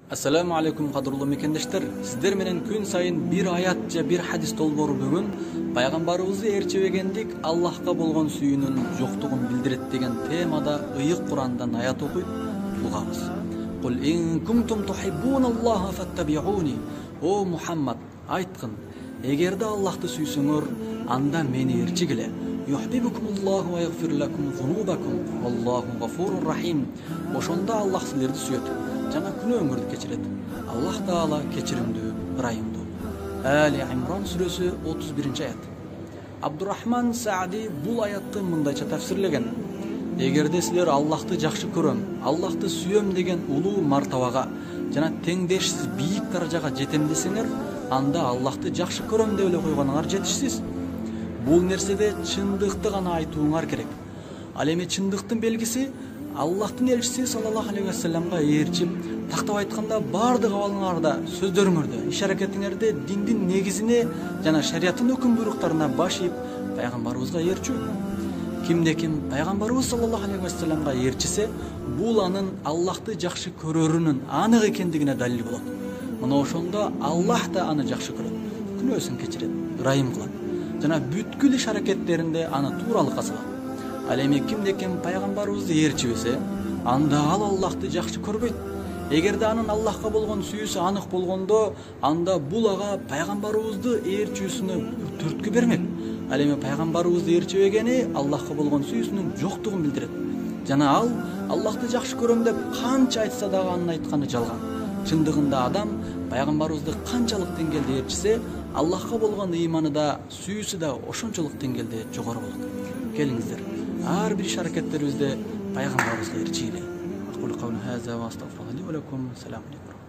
Assalamu alaikum qadırlı mekendештер. Sizler menen күн сайын bir ayat же bir hadis долбоору бүгүн пайгамбарыбызды ээрчебегендик Аллахка болгон сүйүүнүн жоктугун билдирет деген темада ыйык Курандан аят окуйт угабыз. Кул ин кунтум тухиббуналлаха фаттабиуни. О Мухаммад, айткын, эгерде Аллахты сүйсөңөр, анда мени ээрчигиле. Юхбибукумуллаху ва ягфир лакум зунубакум. Аллаху гафурур рахим. Ошондо Аллах силерди сүйөт. Жана күнөөңөрдү кечирет. Аллах Таала кечиримдүү, ырайымдуу. Али Имран сүрөсү 31-аят. Абдурахман Саади бул аятты мындайча тафсирлеген. Эгерде силер Аллахты жакшы көрөм, Аллахты сүйөм деген улуу мартабага жана теңдешсиз бийик даражага жетем десеңер, анда Аллахты жакшы көрөм деп эле койгонуңар жетишсиз. Бул нерседе чындыкты гана айтууңар керек. Ал эми чындыктын белгиси Аллахтын элчиси саллаллаху алейхи вассаламга ээрчип, тактап айтканда бардык абалыңарда, сөздөрүңөрдө, иш-аракетиңерде диндин негизине жана шариаттын өкүм буйруктарына баш ийип, пайгамбарыбызга ээрчүү. Кимде ким пайгамбарыбыз саллаллаху алейхи вассаламга ээрчисе, бул анын Аллахты жакшы көрөрүнүн анык экендигине далил болот. Мына ошондо Аллах да аны жакшы көрөт, күнөөсүн кечирет, ырайым кылат жана бүткүл иш-аракеттеринде аны тууралыкка салат. Ал эми кимде ким пайгамбарыбызды ээрчибесе, анда ал Аллахты жакшы көрбөйт. Эгерде анын Аллахка болгон сүйүүсү анык болгондо, анда бул ага пайгамбарыбызды ээрчүүсүнө түрткү бермек. Ал эми пайгамбарыбызды ээрчебегени Аллахка болгон сүйүүсүнүн жоктугун билдирет. Жана ал Аллахты жакшы көрөм деп канча айтса дагы анын айтканы жалган. Чындыгында адам пайгамбарыбызды канчалык деңгээлде ээрчисе, Аллахка болгон ыйманы да, сүйүүсү да ошончолук деңгээлде жогору болот. Келиңиздер, ар бир иш-аракеттерибизде пайгамбарыбызга ээрчигиле. Aqulu qawli hadha wa astaghfirullaha li wa lakum. Assalamu alaikum.